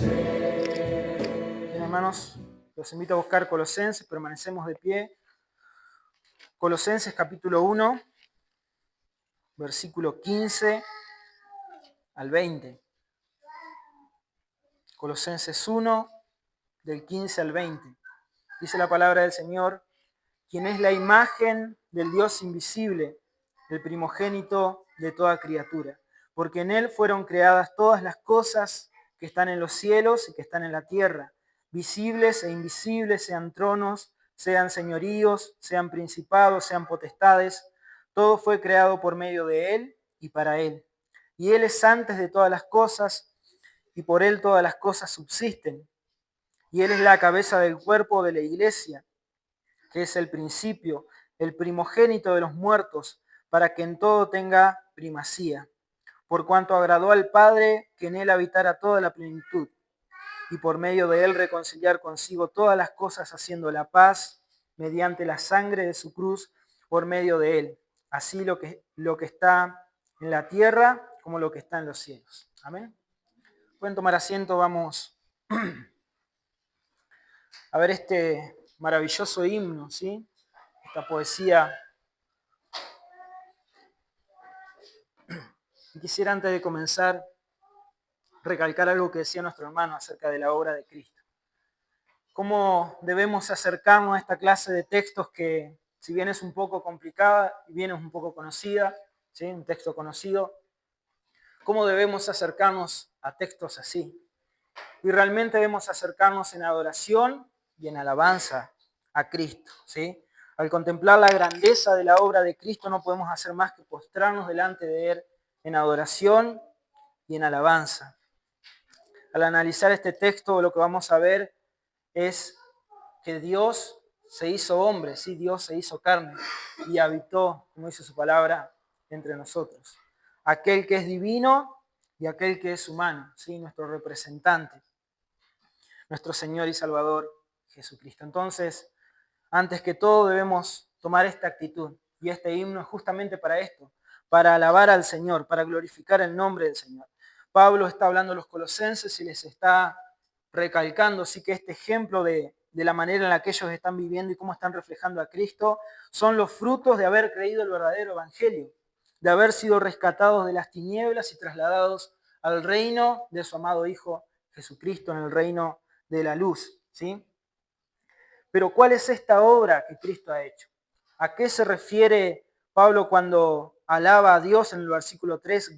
Bien, hermanos, los invito a buscar Colosenses, permanecemos de pie. Colosenses capítulo 1, versículo 15 al 20. Colosenses 1, del 15 al 20. Dice la palabra del Señor: quien es la imagen del Dios invisible, el primogénito de toda criatura. Porque en Él fueron creadas todas las cosas que están en los cielos y que están en la tierra, visibles e invisibles, sean tronos, sean señoríos, sean principados, sean potestades. Todo fue creado por medio de Él y para Él. Y Él es antes de todas las cosas, y por Él todas las cosas subsisten. Y Él es la cabeza del cuerpo de la iglesia, que es el principio, el primogénito de los muertos, para que en todo tenga primacía. Por cuanto agradó al Padre que en Él habitara toda la plenitud, y por medio de Él reconciliar consigo todas las cosas, haciendo la paz mediante la sangre de su cruz, por medio de Él. Así lo que está en la tierra como lo que está en los cielos. Amén. Pueden tomar asiento, vamos a ver este maravilloso himno, ¿sí? Esta poesía. Y quisiera, antes de comenzar, recalcar algo que decía nuestro hermano acerca de la obra de Cristo. Cómo debemos acercarnos a esta clase de textos que, si bien es un poco complicada y bien es un poco conocida, ¿sí? Un texto conocido, cómo debemos acercarnos a textos así. Y realmente debemos acercarnos en adoración y en alabanza a Cristo, ¿sí? Al contemplar la grandeza de la obra de Cristo no podemos hacer más que postrarnos delante de Él en adoración y en alabanza. Al analizar este texto, lo que vamos a ver es que Dios se hizo hombre, sí, Dios se hizo carne y habitó, como dice su palabra, entre nosotros. Aquel que es divino y aquel que es humano, sí, nuestro representante, nuestro Señor y Salvador Jesucristo. Entonces, antes que todo debemos tomar esta actitud, y este himno es justamente para esto, para alabar al Señor, para glorificar el nombre del Señor. Pablo está hablando a los colosenses y les está recalcando, sí, que este ejemplo de la manera en la que ellos están viviendo y cómo están reflejando a Cristo son los frutos de haber creído el verdadero evangelio, de haber sido rescatados de las tinieblas y trasladados al reino de su amado Hijo Jesucristo, en el reino de la luz, ¿sí? Pero ¿cuál es esta obra que Cristo ha hecho? ¿A qué se refiere Pablo cuando alaba a Dios en el versículo 3?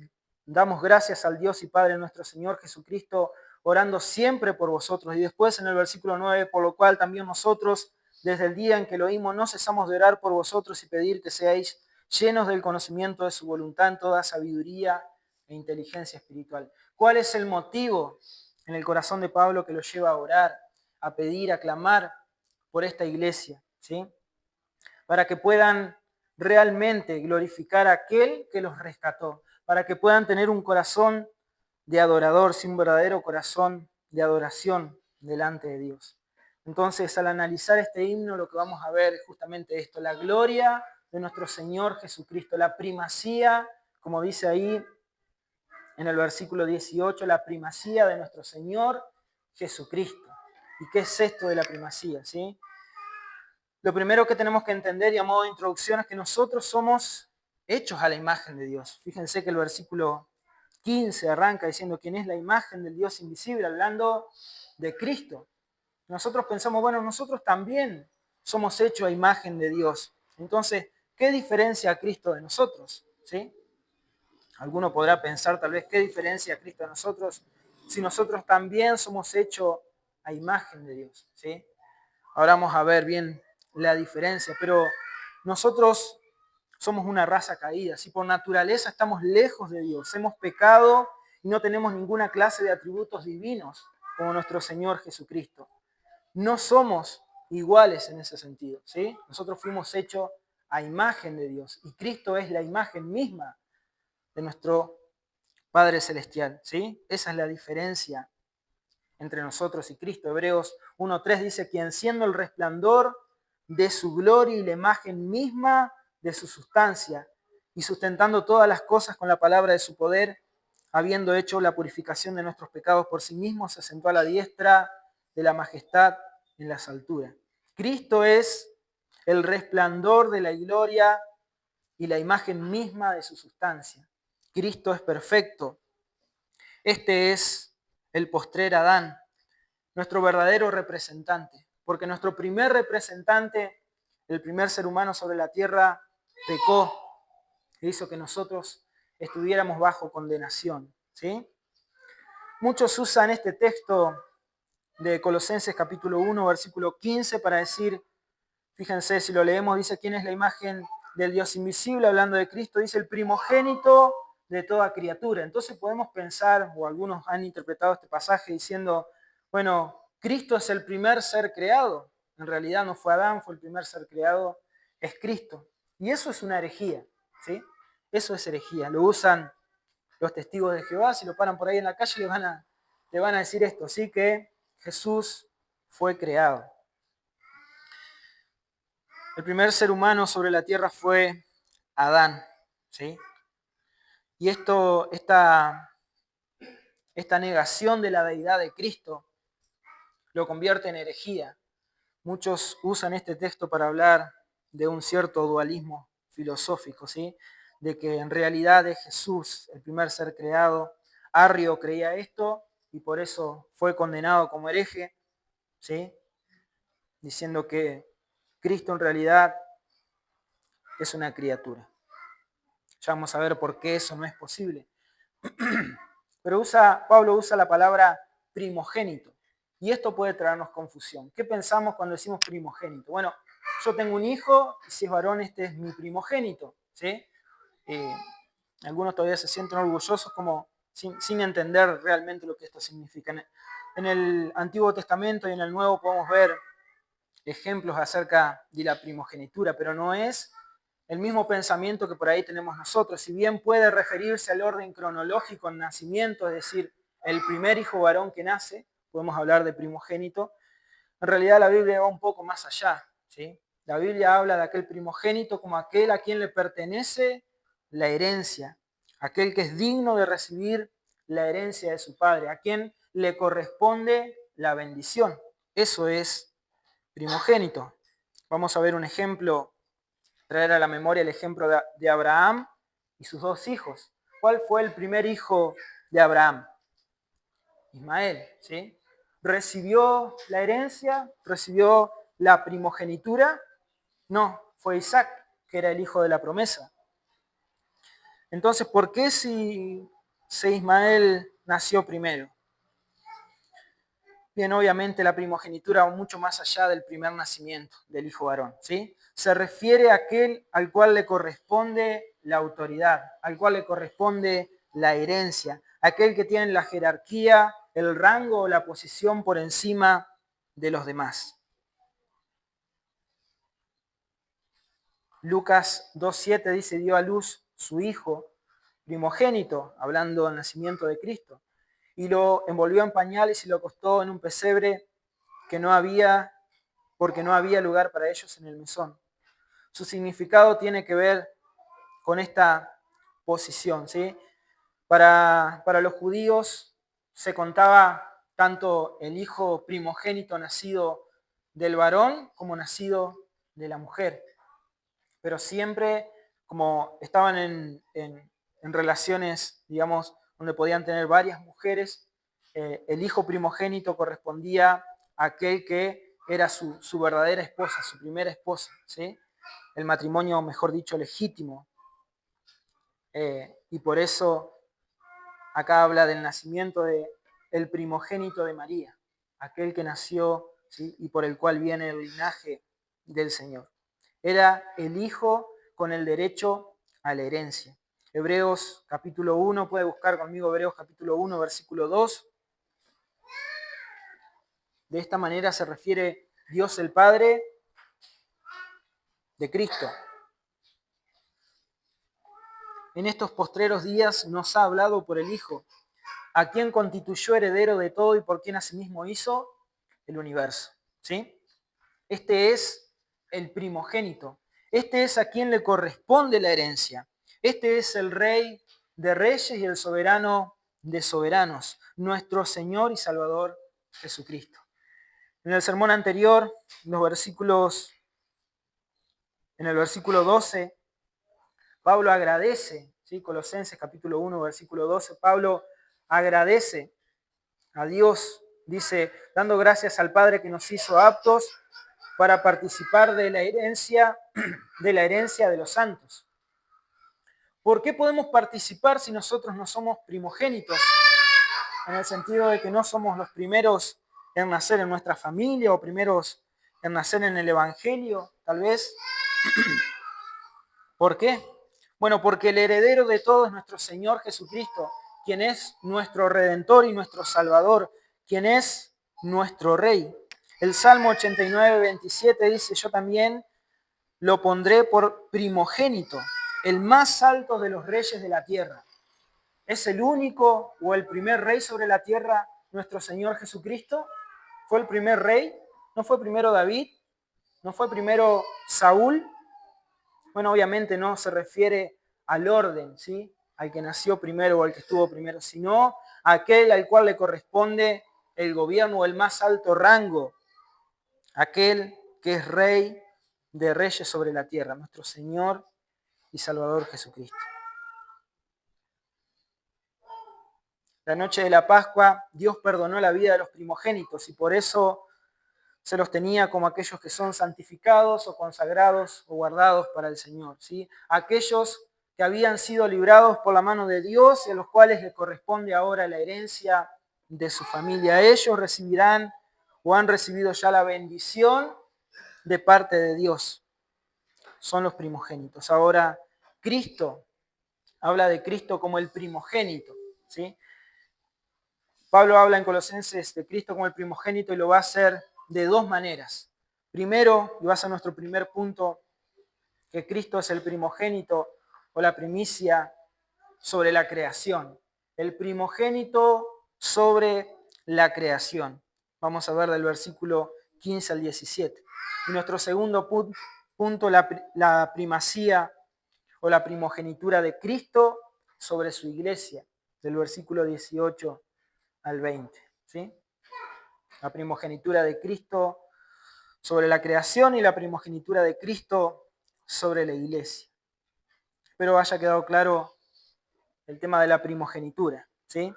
Damos gracias al Dios y Padre nuestro Señor Jesucristo, orando siempre por vosotros. Y después en el versículo 9, por lo cual también nosotros, desde el día en que lo oímos, no cesamos de orar por vosotros y pedir que seáis llenos del conocimiento de su voluntad en toda sabiduría e inteligencia espiritual. ¿Cuál es el motivo en el corazón de Pablo que lo lleva a orar, a pedir, a clamar por esta iglesia, ¿sí? Para que puedan realmente glorificar a aquel que los rescató, para que puedan tener un corazón de adorador, sí, un verdadero corazón de adoración delante de Dios. Entonces, al analizar este himno, lo que vamos a ver es justamente esto, la gloria de nuestro Señor Jesucristo, la primacía, como dice ahí en el versículo 18, la primacía de nuestro Señor Jesucristo. ¿Y qué es esto de la primacía? ¿Sí? Lo primero que tenemos que entender, y a modo de introducción, es que nosotros somos hechos a la imagen de Dios. Fíjense que el versículo 15 arranca diciendo quién es la imagen del Dios invisible, hablando de Cristo. Nosotros pensamos, bueno, nosotros también somos hechos a imagen de Dios. Entonces, ¿qué diferencia a Cristo de nosotros? ¿Sí? Alguno podrá pensar tal vez, ¿qué diferencia a Cristo de nosotros si nosotros también somos hechos a imagen de Dios? ¿Sí? Ahora vamos a ver bien la diferencia, pero nosotros somos una raza caída, si por naturaleza estamos lejos de Dios, hemos pecado y no tenemos ninguna clase de atributos divinos como nuestro Señor Jesucristo. No somos iguales en ese sentido, ¿sí? Nosotros fuimos hechos a imagen de Dios y Cristo es la imagen misma de nuestro Padre Celestial, ¿sí? Esa es la diferencia entre nosotros y Cristo. Hebreos 1:3 dice, quien siendo el resplandor de su gloria y la imagen misma de su sustancia, y sustentando todas las cosas con la palabra de su poder, habiendo hecho la purificación de nuestros pecados por sí mismo, se sentó a la diestra de la majestad en las alturas. Cristo es el resplandor de la gloria y la imagen misma de su sustancia. Cristo es perfecto. Este es el postrer Adán, nuestro verdadero representante, porque nuestro primer representante, el primer ser humano sobre la tierra, pecó e hizo que nosotros estuviéramos bajo condenación. ¿Sí? Muchos usan este texto de Colosenses capítulo 1, versículo 15 para decir, fíjense, si lo leemos, dice, ¿quién es la imagen del Dios invisible? Hablando de Cristo, dice el primogénito de toda criatura. Entonces podemos pensar, o algunos han interpretado este pasaje diciendo, bueno, Cristo es el primer ser creado. En realidad no fue Adán, fue el primer ser creado, es Cristo. Y eso es una herejía, ¿sí? Eso es herejía. Lo usan los testigos de Jehová, si lo paran por ahí en la calle, le van a decir esto, ¿sí? Que Jesús fue creado. El primer ser humano sobre la tierra fue Adán, ¿sí? Y esta negación de la deidad de Cristo lo convierte en herejía. Muchos usan este texto para hablar de un cierto dualismo filosófico, ¿sí? De que en realidad es Jesús el primer ser creado. Arrio creía esto y por eso fue condenado como hereje, ¿sí? Diciendo que Cristo en realidad es una criatura. Ya vamos a ver por qué eso no es posible. Pero Pablo usa la palabra primogénito. Y esto puede traernos confusión. ¿Qué pensamos cuando decimos primogénito? Bueno, yo tengo un hijo, y si es varón, este es mi primogénito. ¿Sí? Algunos todavía se sienten orgullosos como sin entender realmente lo que esto significa. En el Antiguo Testamento y en el Nuevo podemos ver ejemplos acerca de la primogenitura, pero no es el mismo pensamiento que por ahí tenemos nosotros. Si bien puede referirse al orden cronológico en nacimiento, es decir, el primer hijo varón que nace, podemos hablar de primogénito, en realidad la Biblia va un poco más allá, ¿sí? La Biblia habla de aquel primogénito como aquel a quien le pertenece la herencia, aquel que es digno de recibir la herencia de su padre, a quien le corresponde la bendición. Eso es primogénito. Vamos a ver un ejemplo, traer a la memoria el ejemplo de Abraham y sus dos hijos. ¿Cuál fue el primer hijo de Abraham? Ismael, ¿sí? ¿Recibió la herencia? ¿Recibió la primogenitura? No, fue Isaac, que era el hijo de la promesa. Entonces, ¿por qué si Ismael nació primero? Bien, obviamente la primogenitura va mucho más allá del primer nacimiento del hijo varón, ¿sí? Se refiere a aquel al cual le corresponde la autoridad, al cual le corresponde la herencia, aquel que tiene la jerarquía, el rango o la posición por encima de los demás. Lucas 2.7 dice, dio a luz su hijo primogénito, hablando del nacimiento de Cristo, y lo envolvió en pañales y lo acostó en un pesebre porque no había lugar para ellos en el mesón. Su significado tiene que ver con esta posición, ¿sí? Para los judíos se contaba tanto el hijo primogénito nacido del varón como nacido de la mujer. Pero siempre, como estaban en relaciones, digamos, donde podían tener varias mujeres, el hijo primogénito correspondía a aquel que era su verdadera esposa, su primera esposa, ¿sí? El matrimonio, mejor dicho, legítimo. Y por eso acá habla del nacimiento del primogénito de María, aquel que nació, ¿sí? Y por el cual viene el linaje del Señor. Era el hijo con el derecho a la herencia. Hebreos capítulo 1, puede buscar conmigo Hebreos capítulo 1, versículo 2. De esta manera se refiere Dios el Padre de Cristo. En estos postreros días nos ha hablado por el Hijo, a quien constituyó heredero de todo y por quien asimismo hizo el universo. ¿Sí? Este es el primogénito. Este es a quien le corresponde la herencia. Este es el rey de reyes y el soberano de soberanos, nuestro Señor y Salvador Jesucristo. En el sermón anterior, en el versículo 12, Pablo agradece, ¿sí? Colosenses capítulo 1, versículo 12, Pablo agradece a Dios, dice, dando gracias al Padre que nos hizo aptos para participar de la herencia de los santos. ¿Por qué podemos participar si nosotros no somos primogénitos? En el sentido de que no somos los primeros en nacer en nuestra familia o primeros en nacer en el Evangelio, tal vez. ¿Por qué? Bueno, porque el heredero de todo es nuestro Señor Jesucristo, quien es nuestro Redentor y nuestro Salvador, quien es nuestro Rey. El Salmo 89, 27 dice, yo también lo pondré por primogénito, el más alto de los reyes de la tierra. ¿Es el único o el primer rey sobre la tierra nuestro Señor Jesucristo? ¿Fue el primer rey? ¿No fue primero David? ¿No fue primero Saúl? Bueno, obviamente no se refiere al orden, ¿sí? Al que nació primero o al que estuvo primero, sino a aquel al cual le corresponde el gobierno o el más alto rango, aquel que es rey de reyes sobre la tierra, nuestro Señor y Salvador Jesucristo. La noche de la Pascua, Dios perdonó la vida de los primogénitos y por eso se los tenía como aquellos que son santificados o consagrados o guardados para el Señor, ¿sí? Aquellos que habían sido librados por la mano de Dios y a los cuales les corresponde ahora la herencia de su familia. Ellos recibirán o han recibido ya la bendición de parte de Dios. Son los primogénitos. Ahora, Cristo, habla de Cristo como el primogénito, ¿sí? Pablo habla en Colosenses de Cristo como el primogénito y lo va a hacer de dos maneras. Primero, y va a ser nuestro primer punto, que Cristo es el primogénito o la primicia sobre la creación. El primogénito sobre la creación. Vamos a ver del versículo 15 al 17. Y nuestro segundo punto, la primacía o la primogenitura de Cristo sobre su iglesia, del versículo 18 al 20. ¿Sí? La primogenitura de Cristo sobre la creación y la primogenitura de Cristo sobre la iglesia. Espero haya quedado claro el tema de la primogenitura, ¿sí?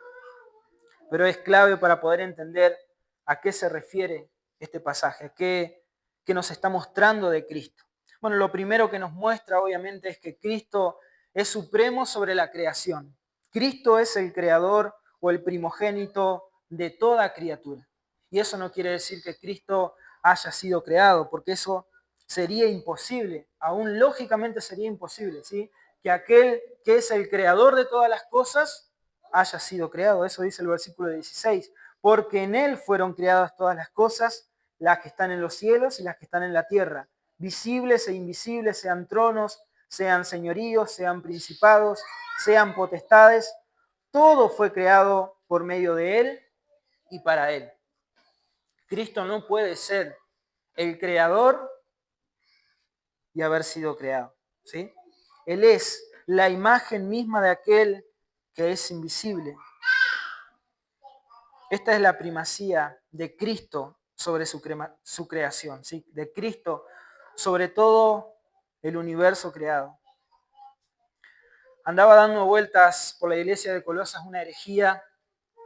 Pero es clave para poder entender a qué se refiere este pasaje, a qué nos está mostrando de Cristo. Bueno, lo primero que nos muestra obviamente es que Cristo es supremo sobre la creación. Cristo es el creador o el primogénito de toda criatura. Y eso no quiere decir que Cristo haya sido creado, porque eso sería imposible, aún lógicamente sería imposible, ¿sí? Que aquel que es el creador de todas las cosas haya sido creado. Eso dice el versículo 16. Porque en Él fueron creadas todas las cosas, las que están en los cielos y las que están en la tierra, visibles e invisibles, sean tronos, sean señoríos, sean principados, sean potestades. Todo fue creado por medio de Él y para Él. Cristo no puede ser el creador y haber sido creado, ¿sí? Él es la imagen misma de aquel que es invisible. Esta es la primacía de Cristo sobre su creación, ¿sí? De Cristo sobre todo el universo creado. Andaba dando vueltas por la iglesia de Colosas una herejía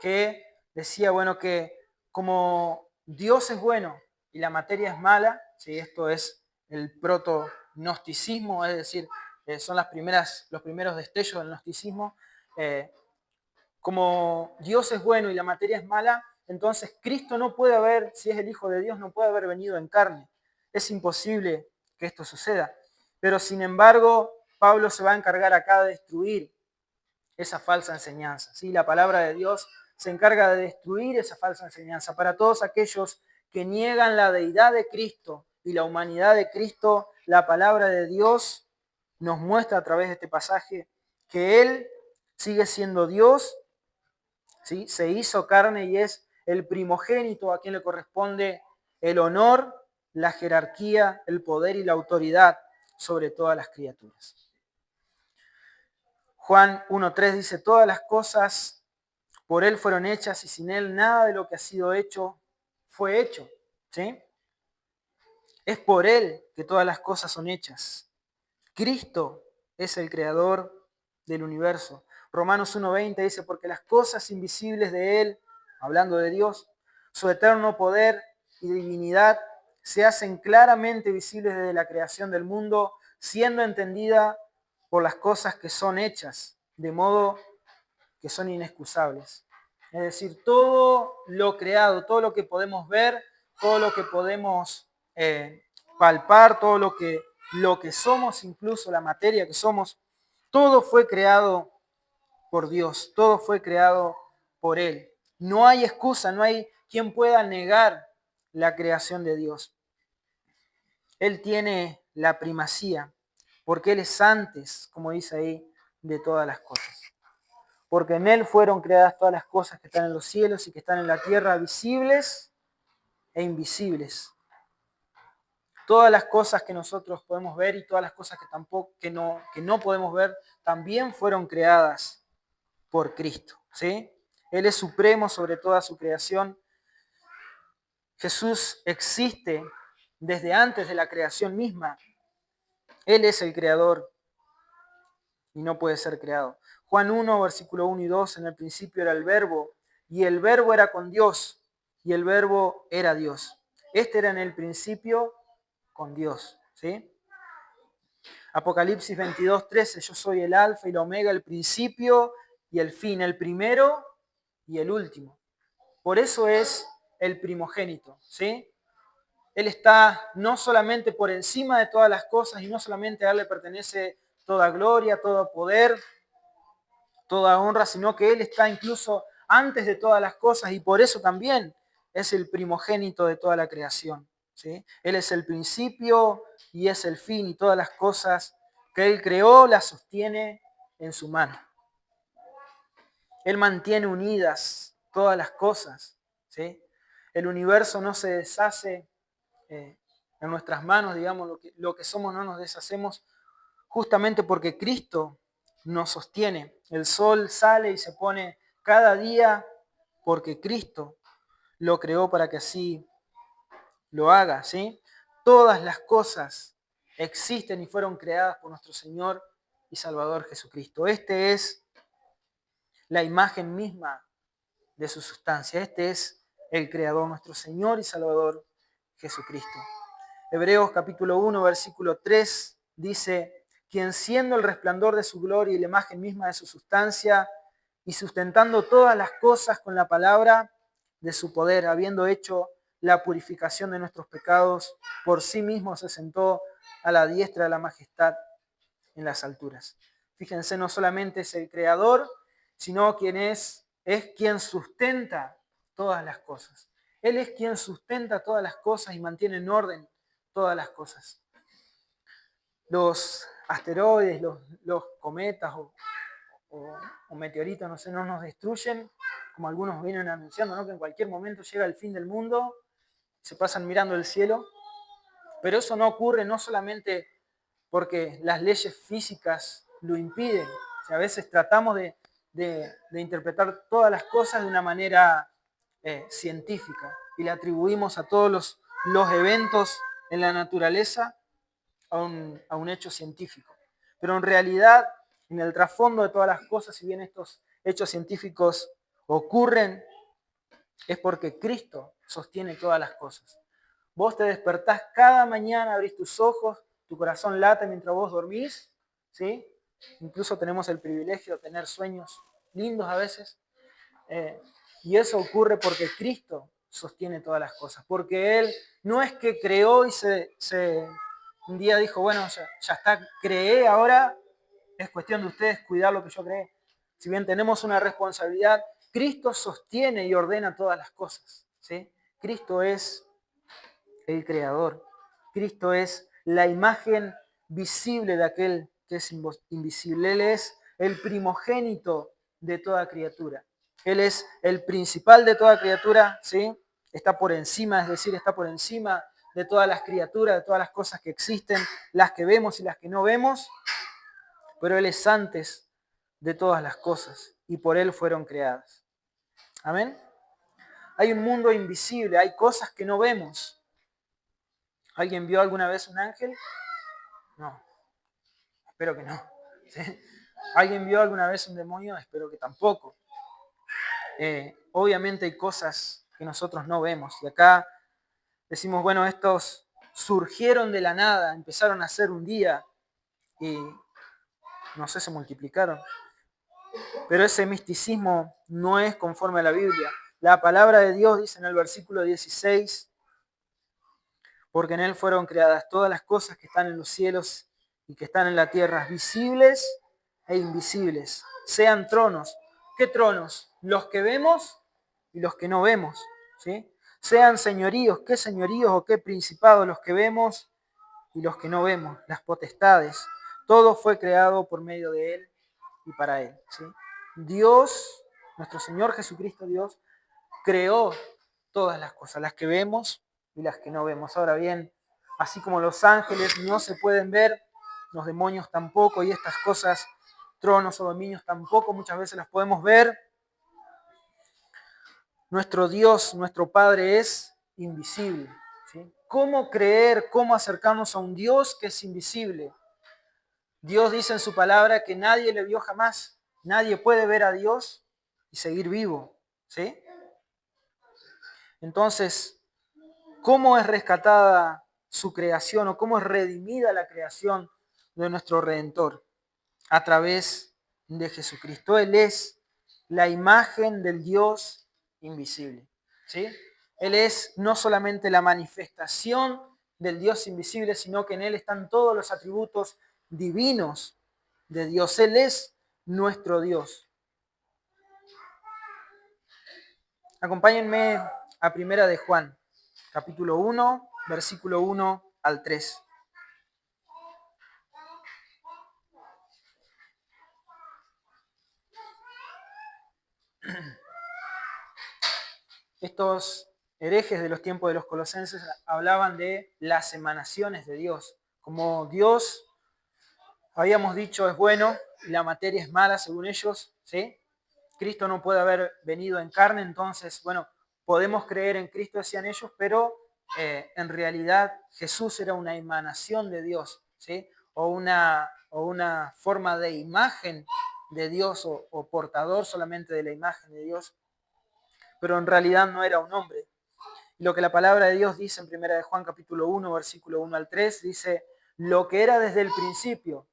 que decía, bueno, que como Dios es bueno y la materia es mala, ¿sí? Esto es el proto-gnosticismo, es decir, son los primeros destellos del gnosticismo. Como Dios es bueno y la materia es mala, entonces Cristo no puede haber, si es el Hijo de Dios, no puede haber venido en carne. Es imposible que esto suceda. Pero sin embargo, Pablo se va a encargar acá de destruir esa falsa enseñanza. ¿Sí? La palabra de Dios se encarga de destruir esa falsa enseñanza. Para todos aquellos que niegan la deidad de Cristo y la humanidad de Cristo, la palabra de Dios nos muestra a través de este pasaje que Él sigue siendo Dios, ¿sí? Se hizo carne y es el primogénito a quien le corresponde el honor, la jerarquía, el poder y la autoridad sobre todas las criaturas. Juan 1.3 dice, todas las cosas Por Él fueron hechas y sin Él nada de lo que ha sido hecho fue hecho. ¿Sí? Es por Él que todas las cosas son hechas. Cristo es el creador del universo. Romanos 1:20 dice, porque las cosas invisibles de Él, hablando de Dios, su eterno poder y divinidad, se hacen claramente visibles desde la creación del mundo, siendo entendida por las cosas que son hechas, de modo que son inexcusables. Es decir, todo lo creado, todo lo que podemos ver, todo lo que podemos palpar, todo lo que somos, incluso la materia que somos, todo fue creado por Dios, todo fue creado por Él. No hay excusa, no hay quien pueda negar la creación de Dios. Él tiene la primacía, porque Él es antes, como dice ahí, de todas las cosas. Porque en Él fueron creadas todas las cosas que están en los cielos y que están en la tierra, visibles e invisibles. Todas las cosas que nosotros podemos ver y todas las cosas que no podemos ver también fueron creadas por Cristo. ¿Sí? Él es supremo sobre toda su creación. Jesús existe desde antes de la creación misma. Él es el creador y no puede ser creado. Juan 1, versículo 1 y 2, en el principio era el Verbo, y el Verbo era con Dios, y el Verbo era Dios. Este era en el principio con Dios. ¿Sí? Apocalipsis 22, 13, yo soy el alfa y el omega, el principio y el fin, el primero y el último. Por eso es el primogénito. ¿Sí? Él está no solamente por encima de todas las cosas y no solamente a Él le pertenece toda gloria, todo poder, toda honra, sino que Él está incluso antes de todas las cosas y por eso también es el primogénito de toda la creación. ¿Sí? Él es el principio y es el fin y todas las cosas que Él creó las sostiene en su mano. Él mantiene unidas todas las cosas. ¿Sí? El universo no se deshace en nuestras manos, digamos, lo que somos no nos deshacemos justamente porque Cristo nos sostiene. El sol sale y se pone cada día porque Cristo lo creó para que así lo haga, ¿sí? Todas las cosas existen y fueron creadas por nuestro Señor y Salvador Jesucristo. Este es la imagen misma de su sustancia. Este es el Creador, nuestro Señor y Salvador Jesucristo. Hebreos capítulo 1, versículo 3 dice, quien siendo el resplandor de su gloria y la imagen misma de su sustancia, y sustentando todas las cosas con la palabra de su poder, habiendo hecho la purificación de nuestros pecados, por sí mismo se sentó a la diestra de la majestad en las alturas. Fíjense, no solamente es el creador, sino quien es quien sustenta todas las cosas. Él es quien sustenta todas las cosas y mantiene en orden todas las cosas. Los asteroides, los cometas o meteoritos, no sé, no nos destruyen, como algunos vienen anunciando, ¿no? Que en cualquier momento llega el fin del mundo, se pasan mirando el cielo, pero eso no ocurre no solamente porque las leyes físicas lo impiden, o sea, a veces tratamos de interpretar todas las cosas de una manera científica y le atribuimos a todos los eventos en la naturaleza a un hecho científico. Pero en realidad, en el trasfondo de todas las cosas, si bien estos hechos científicos ocurren, es porque Cristo sostiene todas las cosas. Vos te despertás cada mañana, abrís tus ojos, tu corazón late mientras vos dormís, ¿sí? Incluso tenemos el privilegio de tener sueños lindos a veces. Y eso ocurre porque Cristo sostiene todas las cosas. Porque Él no es que creó y un día dijo, bueno, ya está, creé, ahora es cuestión de ustedes cuidar lo que yo creé. Si bien tenemos una responsabilidad, Cristo sostiene y ordena todas las cosas. ¿Sí? Cristo es el creador. Cristo es la imagen visible de aquel que es invisible. Él es el primogénito de toda criatura. Él es el principal de toda criatura, ¿sí? Está por encima, es decir, está por encima de todas las criaturas, de todas las cosas que existen, las que vemos y las que no vemos, pero Él es antes de todas las cosas y por Él fueron creadas. Amén. Hay un mundo invisible, hay cosas que no vemos. ¿Alguien vio alguna vez un ángel? No, espero que no. ¿Sí? ¿Alguien vio alguna vez un demonio? Espero que tampoco. Obviamente hay cosas que nosotros no vemos. Y acá decimos, bueno, estos surgieron de la nada, empezaron a ser un día y, no sé, se multiplicaron. Pero ese misticismo no es conforme a la Biblia. La palabra de Dios dice en el versículo 16, porque en Él fueron creadas todas las cosas que están en los cielos y que están en la tierra, visibles e invisibles. Sean tronos. ¿Qué tronos? Los que vemos y los que no vemos. ¿Sí? Sean señoríos. ¿Qué señoríos o qué principados? Los que vemos y los que no vemos. Las potestades. Todo fue creado por medio de Él y para Él. ¿Sí? Dios, nuestro Señor Jesucristo Dios, creó todas las cosas, las que vemos y las que no vemos. Ahora bien, así como los ángeles no se pueden ver, los demonios tampoco, y estas cosas, tronos o dominios tampoco, muchas veces las podemos ver. Nuestro Dios, nuestro Padre es invisible. ¿Sí? ¿Cómo creer, cómo acercarnos a un Dios que es invisible? Dios dice en su palabra que nadie le vio jamás. Nadie puede ver a Dios y seguir vivo. ¿Sí? Entonces, ¿cómo es rescatada su creación o cómo es redimida la creación de nuestro Redentor? A través de Jesucristo. Él es la imagen del Dios invisible. ¿Sí? Él es no solamente la manifestación del Dios invisible, sino que en Él están todos los atributos divinos de Dios. Él es nuestro Dios. Acompáñenme a Primera de Juan, capítulo 1, versículo 1 al 3. Estos herejes de los tiempos de los colosenses hablaban de las emanaciones de Dios. Como Dios, habíamos dicho, es bueno y la materia es mala según ellos, ¿sí? Cristo no puede haber venido en carne, entonces, bueno, podemos creer en Cristo, decían ellos, pero en realidad Jesús era una emanación de Dios, ¿sí? O una forma de imagen de Dios o portador solamente de la imagen de Dios, pero en realidad no era un hombre. Y lo que la palabra de Dios dice en 1 de Juan capítulo 1, versículo 1 al 3, dice, lo que era desde el principio.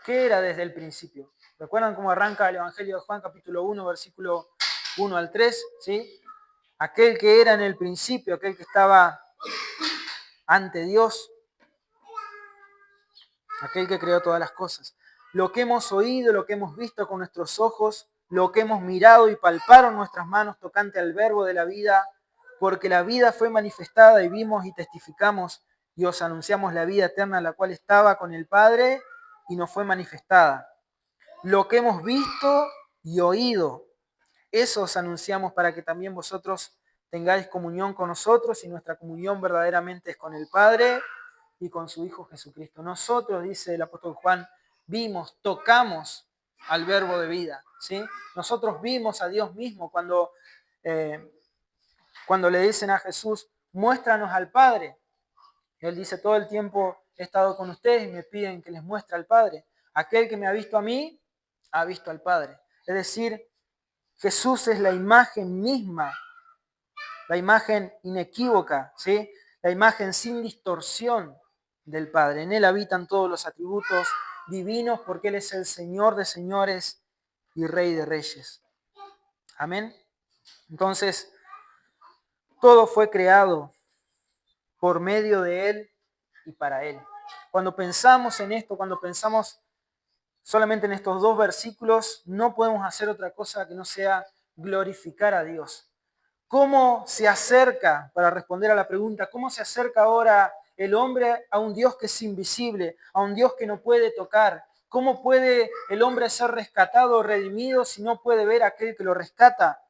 ¿Qué era desde el principio? ¿Recuerdan cómo arranca el Evangelio de Juan capítulo 1, versículo 1 al 3? ¿Sí? Aquel que era en el principio, aquel que estaba ante Dios, aquel que creó todas las cosas. Lo que hemos oído, lo que hemos visto con nuestros ojos, lo que hemos mirado y palparon nuestras manos tocante al verbo de la vida, porque la vida fue manifestada y vimos y testificamos y os anunciamos la vida eterna, la cual estaba con el Padre y nos fue manifestada. Lo que hemos visto y oído, eso os anunciamos para que también vosotros tengáis comunión con nosotros y nuestra comunión verdaderamente es con el Padre y con su Hijo Jesucristo. Nosotros, dice el apóstol Juan, vimos, tocamos al verbo de vida. ¿Sí? Nosotros vimos a Dios mismo eh, cuando le dicen a Jesús, muéstranos al Padre. Él dice, todo el tiempo he estado con ustedes y me piden que les muestre al Padre. Aquel que me ha visto a mí, ha visto al Padre. Es decir, Jesús es la imagen misma, la imagen inequívoca, ¿sí? La imagen sin distorsión del Padre. En Él habitan todos los atributos divinos porque Él es el Señor de señores y Rey de reyes. Amén. Entonces, todo fue creado por medio de Él y para Él. Cuando pensamos en esto, cuando pensamos solamente en estos dos versículos, no podemos hacer otra cosa que no sea glorificar a Dios. ¿Cómo se acerca, para responder a la pregunta, cómo se acerca ahora el hombre a un Dios que es invisible, a un Dios que no puede tocar? ¿Cómo puede el hombre ser rescatado o redimido si no puede ver a aquel que lo rescata?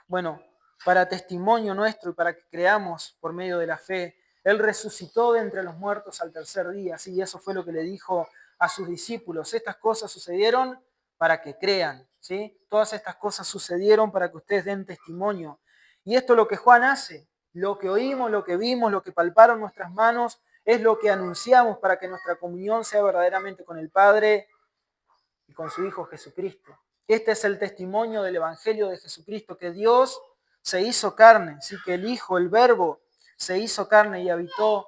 Bueno, para testimonio nuestro y para que creamos por medio de la fe, Él resucitó de entre los muertos al tercer día. Sí, eso fue lo que le dijo a sus discípulos. Estas cosas sucedieron para que crean. ¿sí? Todas estas cosas sucedieron para que ustedes den testimonio. Y esto es lo que Juan hace. Lo que oímos, lo que vimos, lo que palparon nuestras manos, es lo que anunciamos para que nuestra comunión sea verdaderamente con el Padre y con su Hijo Jesucristo. Este es el testimonio del Evangelio de Jesucristo, que Dios se hizo carne, ¿sí? Que el Hijo, el Verbo, se hizo carne y habitó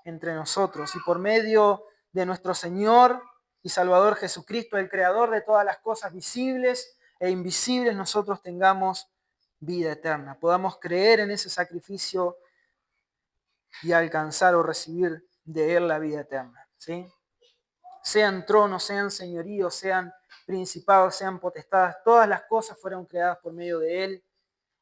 entre nosotros. Y por medio de nuestro Señor y Salvador Jesucristo, el Creador de todas las cosas visibles e invisibles, nosotros tengamos vida eterna. Podamos creer en ese sacrificio y alcanzar o recibir de Él la vida eterna, ¿sí? Sean tronos, sean señoríos, sean principados, sean potestades, todas las cosas fueron creadas por medio de Él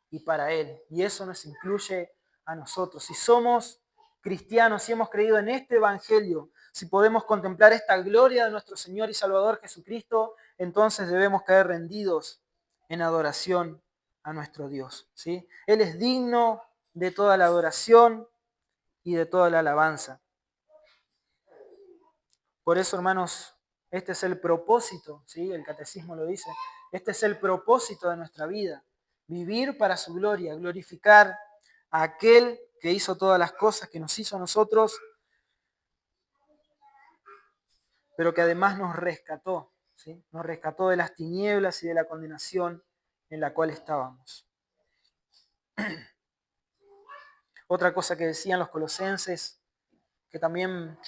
y para Él. Y eso nos incluye a nosotros. Si somos cristianos, si hemos creído en este Evangelio, si podemos contemplar esta gloria de nuestro Señor y Salvador Jesucristo, entonces debemos caer rendidos en adoración a nuestro Dios, ¿sí? Él es digno de toda la adoración y de toda la alabanza. Por eso, hermanos, este es el propósito, ¿sí? El catecismo lo dice, este es el propósito de nuestra vida, vivir para su gloria, glorificar a aquel que hizo todas las cosas, que nos hizo a nosotros, pero que además nos rescató, ¿sí? Nos rescató de las tinieblas y de la condenación en la cual estábamos. Otra cosa que decían los colosenses, que también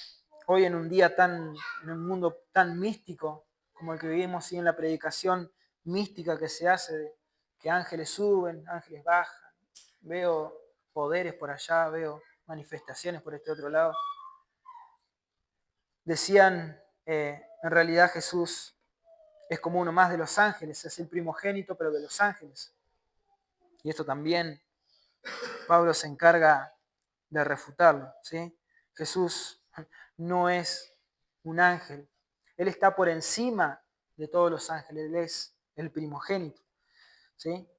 hoy en un día en un mundo tan místico como el que vivimos, y en la predicación mística que se hace, que ángeles suben, ángeles bajan, veo poderes por allá, veo manifestaciones por este otro lado. Decían, en realidad Jesús es como uno más de los ángeles, es el primogénito, pero de los ángeles. Y esto también Pablo se encarga de refutarlo, ¿sí? Jesús no es un ángel. Él está por encima de todos los ángeles. Él es el primogénito, ¿sí?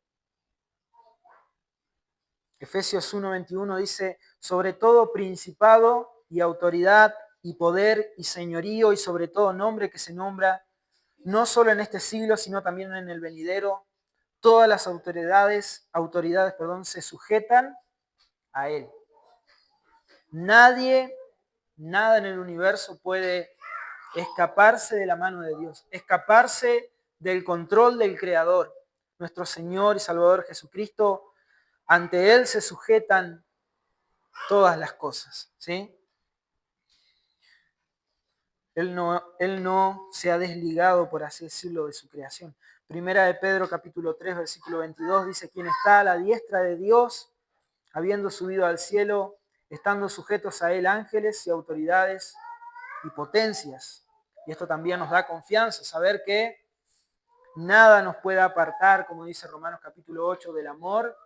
Efesios 1:21 dice, sobre todo principado y autoridad y poder y señorío y sobre todo nombre que se nombra, no solo en este siglo, sino también en el venidero, todas las autoridades, se sujetan a Él. Nada en el universo puede escaparse de la mano de Dios, escaparse del control del Creador. Nuestro Señor y Salvador Jesucristo, ante Él se sujetan todas las cosas, ¿sí? Él no se ha desligado, por así decirlo, de su creación. Primera de Pedro, capítulo 3, versículo 22, dice, quien está a la diestra de Dios, habiendo subido al cielo, estando sujetos a Él ángeles y autoridades y potencias. Y esto también nos da confianza, saber que nada nos puede apartar, como dice Romanos capítulo 8, del amor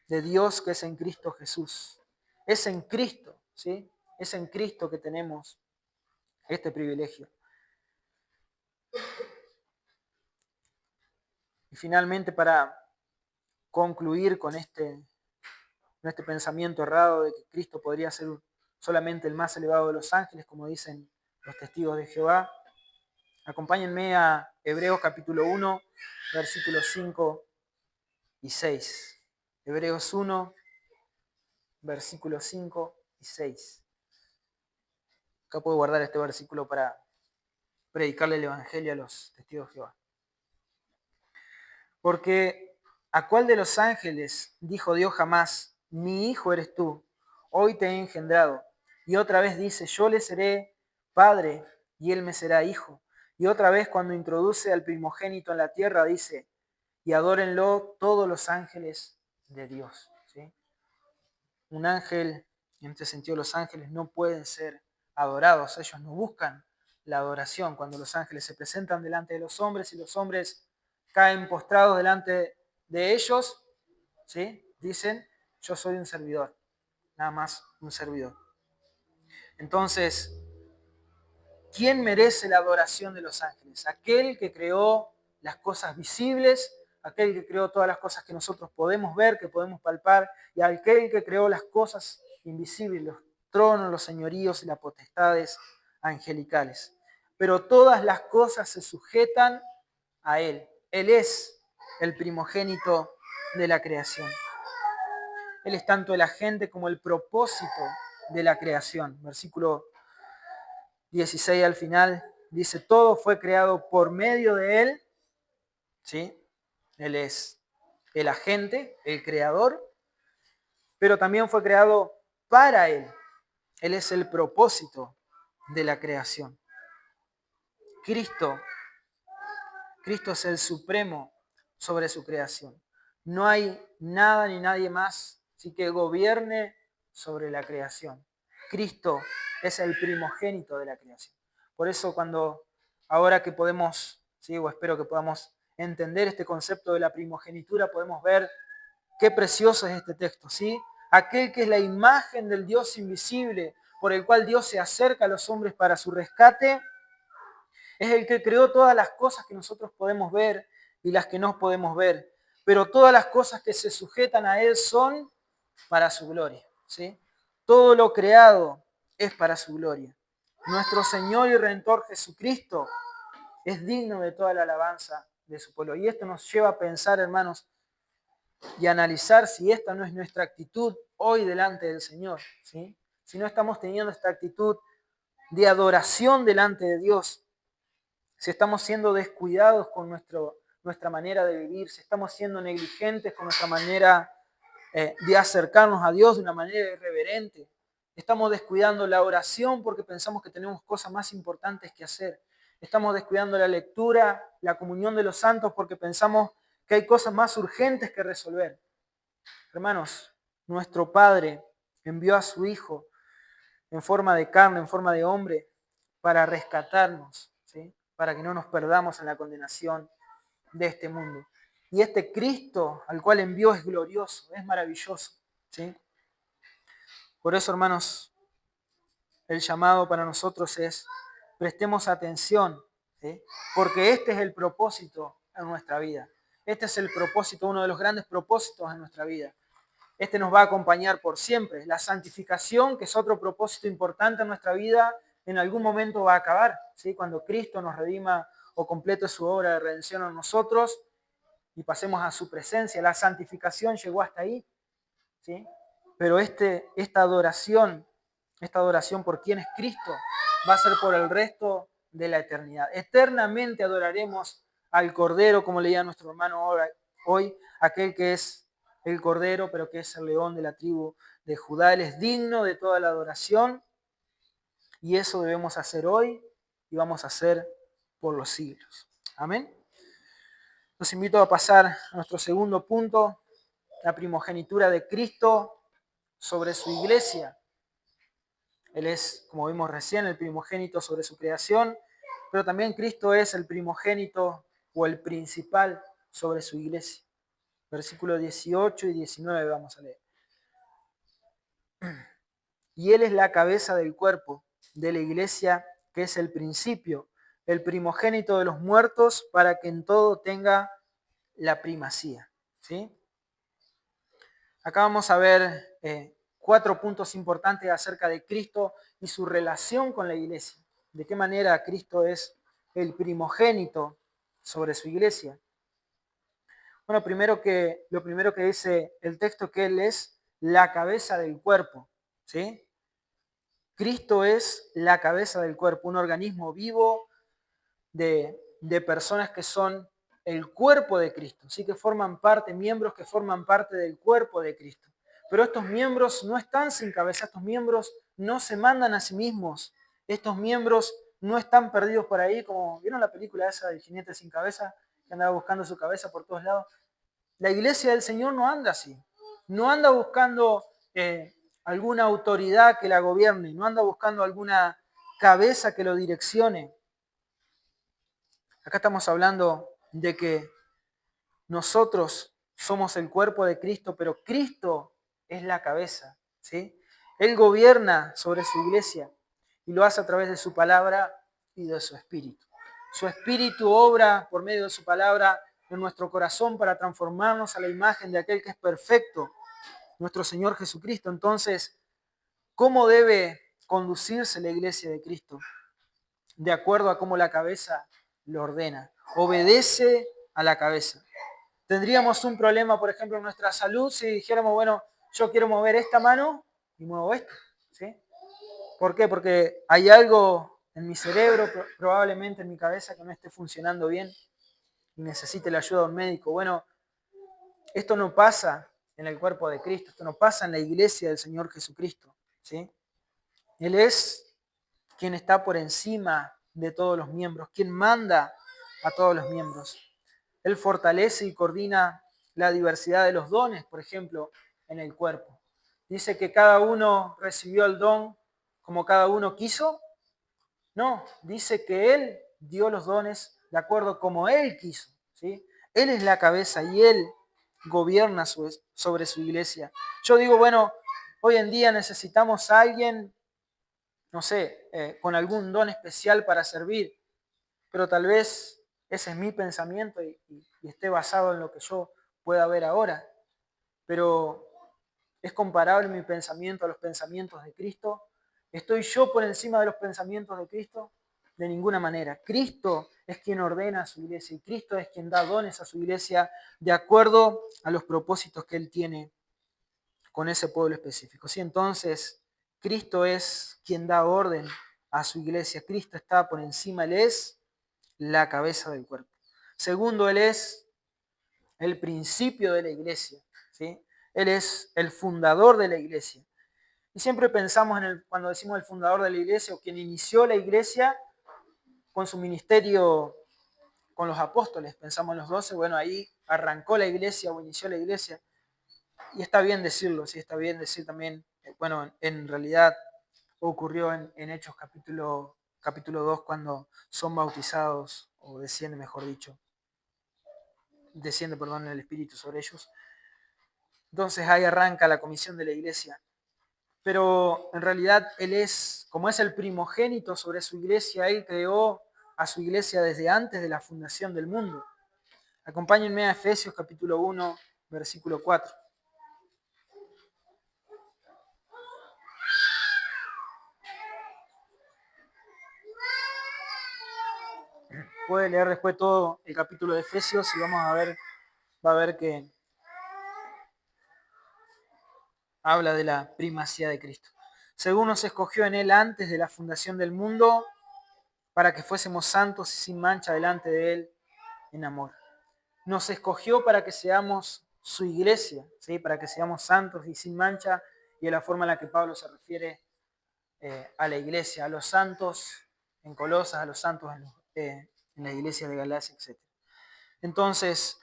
de Dios que es en Cristo Jesús. Es en Cristo, ¿sí? Es en Cristo que tenemos este privilegio. Y finalmente, para concluir con este pensamiento errado de que Cristo podría ser solamente el más elevado de los ángeles, como dicen los testigos de Jehová, acompáñenme a Hebreos capítulo 1, versículos 5 y 6. Hebreos 1, versículos 5 y 6. Acá puedo guardar este versículo para predicarle el Evangelio a los testigos de Jehová. Porque ¿a cuál de los ángeles dijo Dios jamás, mi hijo eres tú, hoy te he engendrado? Y otra vez dice, yo le seré padre y él me será hijo. Y otra vez cuando introduce al primogénito en la tierra dice, y adórenlo todos los ángeles de Dios, ¿sí? Un ángel, en este sentido los ángeles no pueden ser adorados, ellos no buscan la adoración. Cuando los ángeles se presentan delante de los hombres y los hombres caen postrados delante de ellos, ¿sí? Dicen, yo soy un servidor, nada más un servidor. Entonces, ¿quién merece la adoración de los ángeles? Aquel que creó las cosas visibles, aquel que creó todas las cosas que nosotros podemos ver, que podemos palpar, y aquel que creó las cosas invisibles, los tronos, los señoríos y las potestades angelicales. Pero todas las cosas se sujetan a Él. Él es el primogénito de la creación. Él es tanto el agente como el propósito de la creación. Versículo 16 al final dice, todo fue creado por medio de Él. ¿Sí? Él es el agente, el creador, pero también fue creado para Él. Él es el propósito de la creación. Cristo es el supremo sobre su creación. No hay nada ni nadie más ¿sí? que gobierne sobre la creación. Cristo es el primogénito de la creación. Por eso ahora que podemos, ¿sí? o espero que podamos entender este concepto de la primogenitura, podemos ver qué precioso es este texto, ¿sí? Aquel que es la imagen del Dios invisible, por el cual Dios se acerca a los hombres para su rescate, es el que creó todas las cosas que nosotros podemos ver y las que no podemos ver. Pero todas las cosas que se sujetan a Él son para su gloria, ¿sí? Todo lo creado es para su gloria. Nuestro Señor y Redentor Jesucristo es digno de toda la alabanza de su pueblo. Y esto nos lleva a pensar, hermanos, y analizar si esta no es nuestra actitud hoy delante del Señor, ¿sí? Si no estamos teniendo esta actitud de adoración delante de Dios, si estamos siendo descuidados con nuestra manera de vivir, si estamos siendo negligentes con nuestra manera de acercarnos a Dios de una manera irreverente, estamos descuidando la oración porque pensamos que tenemos cosas más importantes que hacer, estamos descuidando la lectura, la comunión de los santos porque pensamos que hay cosas más urgentes que resolver. Hermanos, nuestro Padre envió a su Hijo en forma de carne, en forma de hombre, para rescatarnos, ¿sí? Para que no nos perdamos en la condenación de este mundo. Y este Cristo al cual envió es glorioso, es maravilloso, ¿sí? Por eso, hermanos, el llamado para nosotros es prestemos atención, ¿sí? Porque este es el propósito en nuestra vida. Este es el propósito, uno de los grandes propósitos en nuestra vida. Este nos va a acompañar por siempre. La santificación, que es otro propósito importante en nuestra vida, en algún momento va a acabar, ¿sí? Cuando Cristo nos redima o complete su obra de redención en nosotros y pasemos a su presencia. La santificación llegó hasta ahí, ¿sí? Pero esta adoración por quien es Cristo va a ser por el resto de la eternidad. Eternamente adoraremos al Cordero, como leía nuestro hermano hoy, aquel que es el Cordero, pero que es el león de la tribu de Judá. Él es digno de toda la adoración y eso debemos hacer hoy y vamos a hacer por los siglos. Amén. Los invito a pasar a nuestro segundo punto, la primogenitura de Cristo sobre su iglesia. Él es, como vimos recién, el primogénito sobre su creación, pero también Cristo es el primogénito o el principal sobre su iglesia. Versículos 18 y 19 vamos a leer. Y Él es la cabeza del cuerpo de la iglesia, que es el principio, el primogénito de los muertos, para que en todo tenga la primacía. ¿Sí? Acá vamos a ver 4 puntos importantes acerca de Cristo y su relación con la iglesia. De qué manera Cristo es el primogénito sobre su iglesia. Bueno, lo primero que dice el texto, que Él es la cabeza del cuerpo. ¿Sí? Cristo es la cabeza del cuerpo, un organismo vivo de personas que son el cuerpo de Cristo, ¿sí? Que forman parte, miembros que forman parte del cuerpo de Cristo. Pero estos miembros no están sin cabeza, estos miembros no se mandan a sí mismos, estos miembros no están perdidos por ahí, como ¿vieron la película esa del jinete sin cabeza? Que andaba buscando su cabeza por todos lados. La iglesia del Señor no anda así, no anda buscando alguna autoridad que la gobierne, no anda buscando alguna cabeza que lo direccione. Acá estamos hablando de que nosotros somos el cuerpo de Cristo, pero Cristo es la cabeza, ¿sí? Él gobierna sobre su iglesia y lo hace a través de su palabra y de su espíritu. Su espíritu obra por medio de su palabra en nuestro corazón para transformarnos a la imagen de aquel que es perfecto, nuestro Señor Jesucristo. Entonces, ¿cómo debe conducirse la iglesia de Cristo? De acuerdo a cómo la cabeza lo ordena. obedece a la cabeza. Tendríamos un problema, por ejemplo, en nuestra salud si dijéramos, bueno, yo quiero mover esta mano y muevo esta, ¿sí? ¿Por qué? Porque hay algo en mi cerebro, probablemente en mi cabeza, que no esté funcionando bien y necesite la ayuda de un médico. Bueno, esto no pasa en el cuerpo de Cristo, esto no pasa en la iglesia del Señor Jesucristo, ¿sí? Él es quien está por encima de todos los miembros, quien manda a todos los miembros. Él fortalece y coordina la diversidad de los dones, por ejemplo, en el cuerpo. Dice que cada uno recibió el don como cada uno quiso. No, dice que Él dio los dones de acuerdo como Él quiso, ¿sí? Él es la cabeza y Él gobierna sobre su iglesia. Yo digo, bueno, hoy en día necesitamos a alguien, no sé, con algún don especial para servir, pero tal vez ese es mi pensamiento y esté basado en lo que yo pueda ver ahora. Pero ¿es comparable mi pensamiento a los pensamientos de Cristo? ¿Estoy yo por encima de los pensamientos de Cristo? De ninguna manera. Cristo es quien ordena a su iglesia y Cristo es quien da dones a su iglesia de acuerdo a los propósitos que Él tiene con ese pueblo específico. ¿Sí? Entonces, Cristo es quien da orden a su iglesia. Cristo está por encima, Él es la cabeza del cuerpo. Segundo, Él es el principio de la iglesia, ¿sí? Él es el fundador de la iglesia. Y siempre pensamos cuando decimos el fundador de la iglesia o quien inició la iglesia con su ministerio con los apóstoles, pensamos en los 12, bueno, ahí arrancó la iglesia o inició la iglesia. Y está bien decirlo, sí, está bien decir también, bueno, en realidad ocurrió en Hechos capítulo 2 cuando son bautizados, o desciende, mejor dicho, perdón, el Espíritu sobre ellos. Entonces ahí arranca la comisión de la iglesia. Pero en realidad Él es, como es el primogénito sobre su iglesia, Él creó a su iglesia desde antes de la fundación del mundo. Acompáñenme a Efesios capítulo 1, versículo 4. Puede leer después todo el capítulo de Efesios y vamos a ver, va a ver que habla de la primacía de Cristo. Según nos escogió en Él antes de la fundación del mundo, para que fuésemos santos y sin mancha delante de Él en amor. Nos escogió para que seamos su iglesia, ¿sí? Para que seamos santos y sin mancha, y de la forma en la que Pablo se refiere a la iglesia, a los santos en Colosas, a los santos en la iglesia de Galacia, etc. Entonces,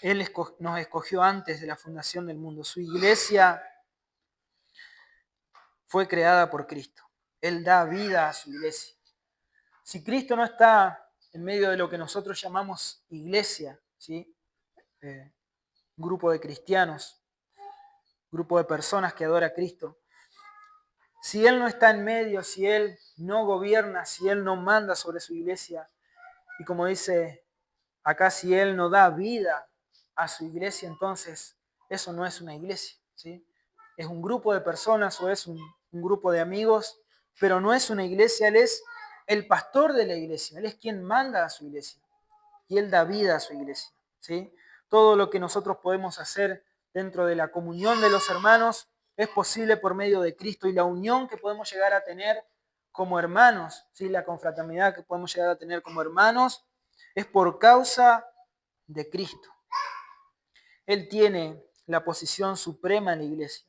Él nos escogió antes de la fundación del mundo. Su iglesia fue creada por Cristo. Él da vida a su iglesia. Si Cristo no está en medio de lo que nosotros llamamos iglesia, ¿sí? Grupo de cristianos, grupo de personas que adora a Cristo, si Él no está en medio, si Él no gobierna, si Él no manda sobre su iglesia, y como dice acá, si Él no da vida a su iglesia, entonces eso no es una iglesia, ¿sí? Es un grupo de personas o es un grupo de amigos, pero no es una iglesia. Él es el pastor de la iglesia, Él es quien manda a su iglesia y Él da vida a su iglesia, ¿sí? Todo lo que nosotros podemos hacer dentro de la comunión de los hermanos es posible por medio de Cristo y la unión que podemos llegar a tener como hermanos, ¿sí? La confraternidad que podemos llegar a tener como hermanos es por causa de Cristo. Él tiene la posición suprema en la iglesia.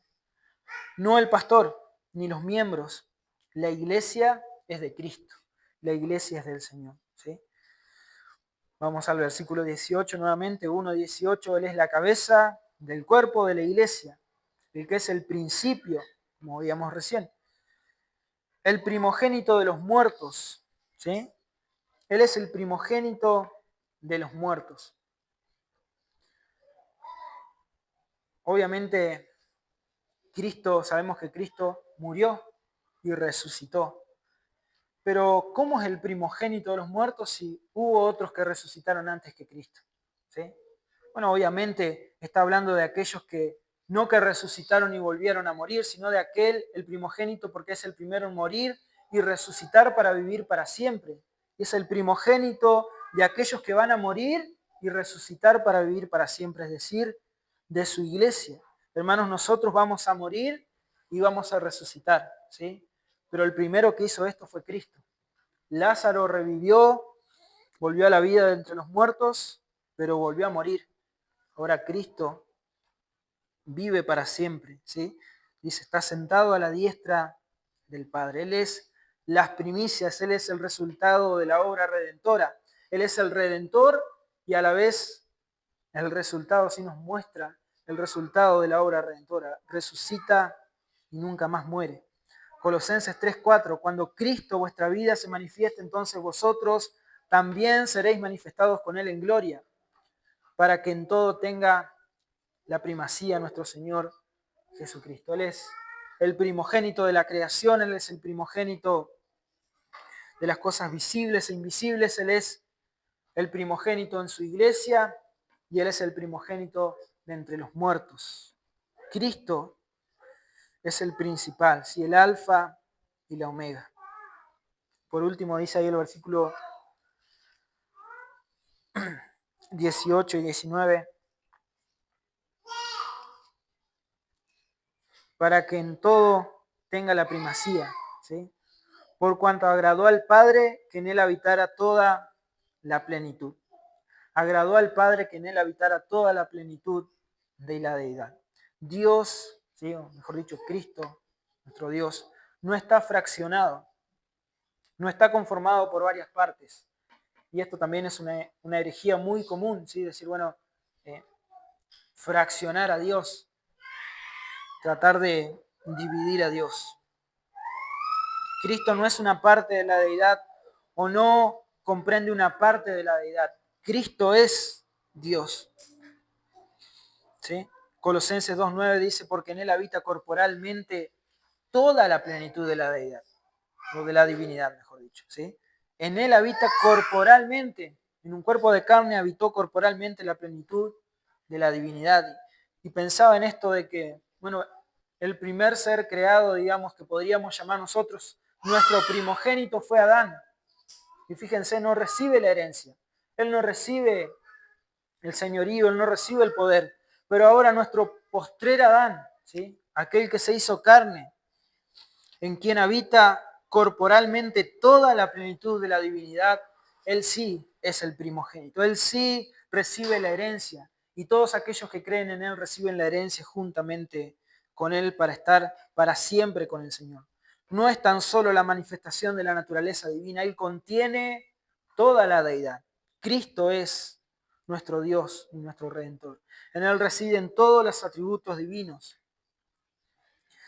No el pastor ni los miembros. La iglesia es de Cristo. La iglesia es del Señor, ¿sí? Vamos al versículo 18 nuevamente, 1:18. Él es la cabeza del cuerpo de la iglesia, el que es el principio, como veíamos recién. El primogénito de los muertos, ¿sí? Él es el primogénito de los muertos. Obviamente, sabemos que Cristo murió y resucitó. Pero ¿cómo es el primogénito de los muertos si hubo otros que resucitaron antes que Cristo? ¿Sí? Bueno, obviamente está hablando de aquellos que no que resucitaron y volvieron a morir, sino de aquel, el primogénito, porque es el primero en morir y resucitar para vivir para siempre. Es el primogénito de aquellos que van a morir y resucitar para vivir para siempre, es decir, de su iglesia. Hermanos, nosotros vamos a morir y vamos a resucitar, ¿sí? Pero el primero que hizo esto fue Cristo. Lázaro revivió, volvió a la vida de entre los muertos, pero volvió a morir. Ahora Cristo vive para siempre, ¿sí? Dice, está sentado a la diestra del Padre. Él es las primicias, Él es el resultado de la obra redentora. Él es el Redentor y a la vez el resultado, sí nos muestra el resultado de la obra redentora. Resucita y nunca más muere. Colosenses 3:4, cuando Cristo vuestra vida se manifieste, entonces vosotros también seréis manifestados con Él en gloria, para que en todo tenga la primacía nuestro Señor Jesucristo. Él es el primogénito de la creación, Él es el primogénito de las cosas visibles e invisibles, Él es el primogénito en su iglesia y Él es el primogénito de entre los muertos. Cristo es el principal, ¿sí? El alfa y la omega. Por último dice ahí el versículo 18 y 19, para que en todo tenga la primacía, ¿sí? Por cuanto agradó al Padre que en él habitara toda la plenitud. Agradó al Padre que en él habitara toda la plenitud de la deidad. Dios, ¿sí? O mejor dicho, Cristo, nuestro Dios, no está fraccionado, no está conformado por varias partes. Y esto también es una herejía muy común, ¿sí? Decir, bueno, fraccionar a Dios, tratar de dividir a Dios. Cristo no es una parte de la deidad o no comprende una parte de la deidad. Cristo es Dios. ¿Sí? Colosenses 2:9 dice, porque en Él habita corporalmente toda la plenitud de la deidad, o de la divinidad, mejor dicho. ¿Sí? En Él habita corporalmente, en un cuerpo de carne habitó corporalmente la plenitud de la divinidad. Y pensaba en esto de que, bueno, el primer ser creado, digamos, que podríamos llamar nosotros, nuestro primogénito fue Adán. Y fíjense, no recibe la herencia. Él no recibe el señorío, él no recibe el poder. Pero ahora nuestro postrer Adán, ¿sí? Aquel que se hizo carne, en quien habita corporalmente toda la plenitud de la divinidad, él sí es el primogénito, él sí recibe la herencia. Y todos aquellos que creen en él reciben la herencia juntamente con él para estar para siempre con el Señor. No es tan solo la manifestación de la naturaleza divina, él contiene toda la deidad. Cristo es nuestro Dios y nuestro Redentor. En él residen todos los atributos divinos.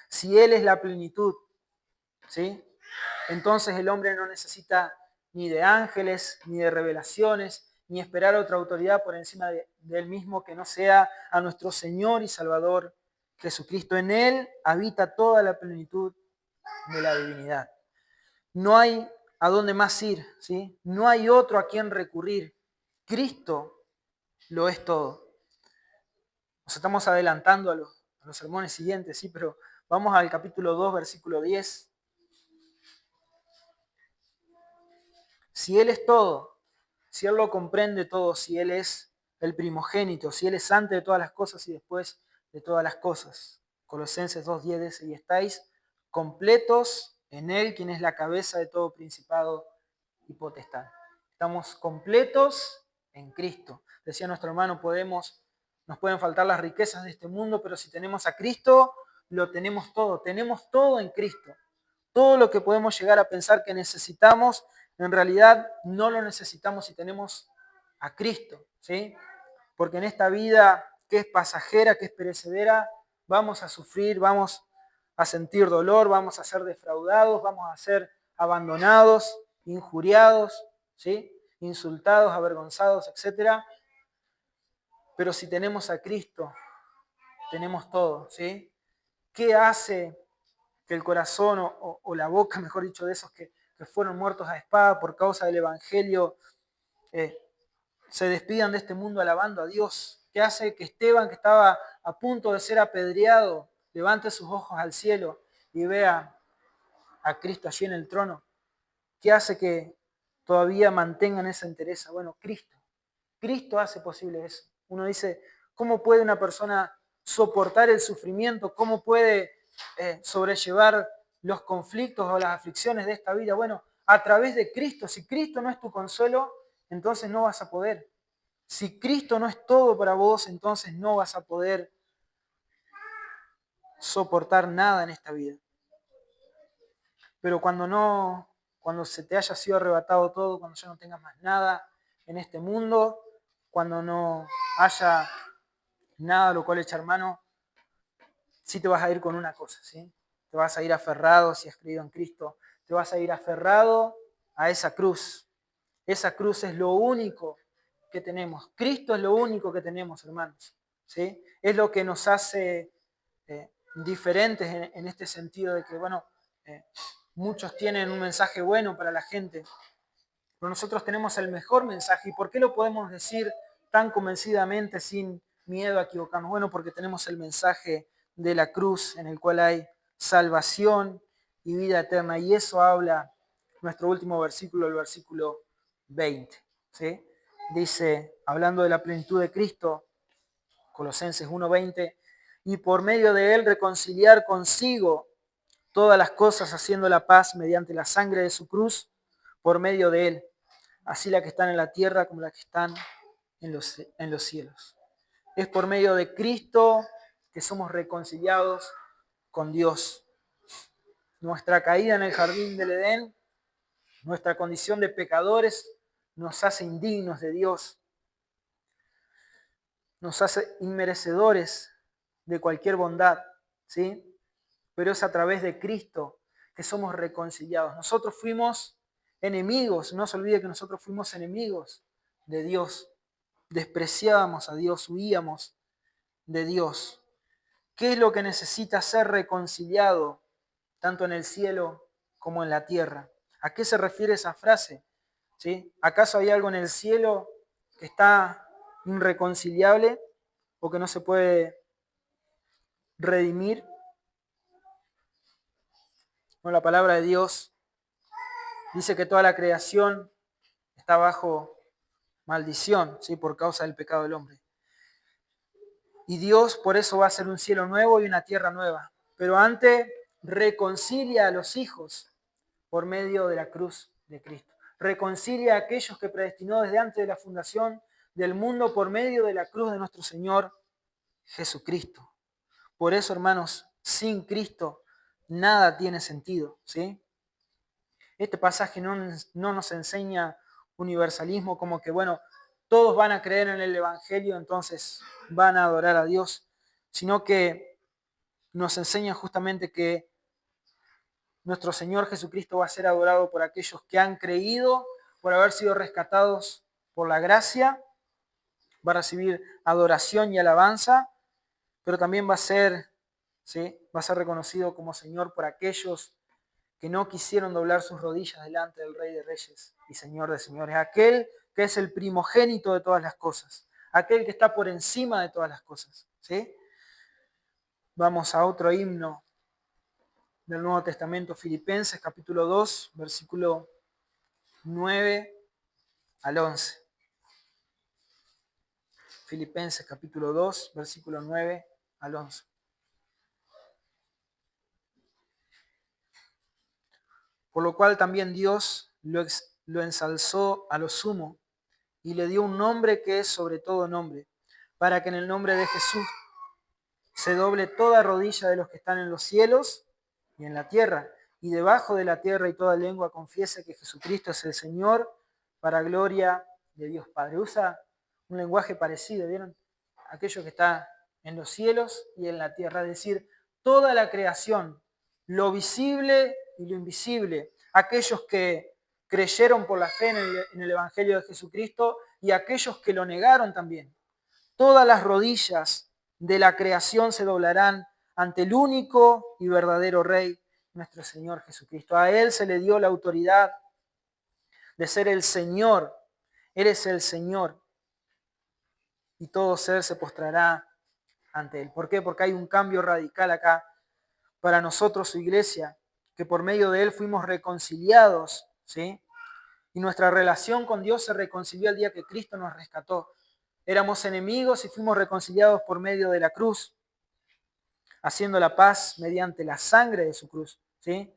Si él es la plenitud, ¿sí? Entonces el hombre no necesita ni de ángeles, ni de revelaciones, ni esperar otra autoridad por encima de él mismo que no sea a nuestro Señor y Salvador Jesucristo. En Él habita toda la plenitud de la divinidad. No hay a dónde más ir, ¿sí? No hay otro a quien recurrir. Cristo lo es todo. Nos estamos adelantando a los sermones siguientes, ¿sí? Pero vamos al capítulo 2, versículo 10. Si Él es todo, si Él lo comprende todo, si Él es el primogénito, si Él es antes de todas las cosas y después de todas las cosas. Colosenses 2:10 dice, y estáis completos en Él, quien es la cabeza de todo principado y potestad. Estamos completos en Cristo. Decía nuestro hermano, nos pueden faltar las riquezas de este mundo, pero si tenemos a Cristo, lo tenemos todo en Cristo. Todo lo que podemos llegar a pensar que necesitamos, en realidad no lo necesitamos si tenemos a Cristo, ¿sí? Porque en esta vida que es pasajera, que es perecedera, vamos a sufrir, vamos a sentir dolor, vamos a ser defraudados, vamos a ser abandonados, injuriados, ¿sí? Insultados, avergonzados, etc. Pero si tenemos a Cristo, tenemos todo, ¿sí? ¿Qué hace que el corazón o la boca, mejor dicho, de esos que fueron muertos a espada por causa del Evangelio, se despidan de este mundo alabando a Dios? ¿Qué hace que Esteban, que estaba a punto de ser apedreado, levante sus ojos al cielo y vea a Cristo allí en el trono? ¿Qué hace que todavía mantengan esa entereza. Bueno, Cristo hace posible eso. Uno dice, ¿cómo puede una persona soportar el sufrimiento? ¿Cómo puede sobrellevar los conflictos o las aflicciones de esta vida? Bueno, a través de Cristo. Si Cristo no es tu consuelo, entonces no vas a poder. Si Cristo no es todo para vos, entonces no vas a poder soportar nada en esta vida. Pero cuando se te haya sido arrebatado todo, cuando ya no tengas más nada en este mundo, cuando no haya nada a lo cual echar mano, sí te vas a ir con una cosa, ¿sí? Te vas a ir aferrado, si has creído en Cristo, te vas a ir aferrado a esa cruz. Esa cruz es lo único que tenemos. Cristo es lo único que tenemos, hermanos, ¿sí? Es lo que nos hace diferentes en este sentido de que, bueno, muchos tienen un mensaje bueno para la gente, pero nosotros tenemos el mejor mensaje. ¿Y por qué lo podemos decir tan convencidamente sin miedo a equivocarnos? Bueno, porque tenemos el mensaje de la cruz en el cual hay salvación y vida eterna. Y eso habla nuestro último versículo, el versículo 20. ¿Sí? Dice, hablando de la plenitud de Cristo, Colosenses 1:20, y por medio de él reconciliar consigo todas las cosas, haciendo la paz mediante la sangre de su cruz, por medio de él, así las que están en la tierra como las que están en los cielos. Es por medio de Cristo que somos reconciliados con Dios. Nuestra caída en el jardín del Edén, nuestra condición de pecadores, nos hace indignos de Dios, nos hace inmerecedores de cualquier bondad, ¿sí? Pero es a través de Cristo que somos reconciliados. Nosotros fuimos enemigos, no se olvide que nosotros fuimos enemigos de Dios, despreciábamos a Dios, huíamos de Dios. ¿Qué es lo que necesita ser reconciliado tanto en el cielo como en la tierra? ¿A qué se refiere esa frase? ¿Sí? ¿Acaso hay algo en el cielo que está irreconciliable o que no se puede redimir? No, la palabra de Dios dice que toda la creación está bajo maldición, ¿sí? Por causa del pecado del hombre. Y Dios por eso va a hacer un cielo nuevo y una tierra nueva. Pero antes reconcilia a los hijos por medio de la cruz de Cristo. Reconcilia a aquellos que predestinó desde antes de la fundación del mundo por medio de la cruz de nuestro Señor Jesucristo. Por eso, hermanos, sin Cristo nada tiene sentido, ¿sí? Este pasaje no nos enseña universalismo como que, bueno, todos van a creer en el Evangelio, entonces van a adorar a Dios, sino que nos enseña justamente que nuestro Señor Jesucristo va a ser adorado por aquellos que han creído, por haber sido rescatados por la gracia, va a recibir adoración y alabanza, pero también va a ser, ¿sí? Va a ser reconocido como Señor por aquellos que no quisieron doblar sus rodillas delante del Rey de Reyes y Señor de Señores, aquel que es el primogénito de todas las cosas, aquel que está por encima de todas las cosas, ¿sí? Vamos a otro himno del Nuevo Testamento, Filipenses capítulo 2, versículo 9 al 11. Filipenses capítulo 2, versículo 9 al 11. Por lo cual también Dios lo ensalzó a lo sumo y le dio un nombre que es sobre todo nombre, para que en el nombre de Jesús se doble toda rodilla de los que están en los cielos y en la tierra, y debajo de la tierra, y toda lengua confiese que Jesucristo es el Señor, para gloria de Dios Padre. Usa un lenguaje parecido, ¿vieron? Aquello que está en los cielos y en la tierra, es decir, toda la creación, lo visible y lo invisible, aquellos que creyeron por la fe en el Evangelio de Jesucristo y aquellos que lo negaron también. Todas las rodillas de la creación se doblarán ante el único y verdadero Rey, nuestro Señor Jesucristo. A Él se le dio la autoridad de ser el Señor. Él es el Señor. Y todo ser se postrará ante Él. ¿Por qué? Porque hay un cambio radical acá para nosotros, su iglesia, que por medio de Él fuimos reconciliados, ¿sí? Y nuestra relación con Dios se reconcilió el día que Cristo nos rescató. Éramos enemigos y fuimos reconciliados por medio de la cruz, haciendo la paz mediante la sangre de su cruz, ¿sí?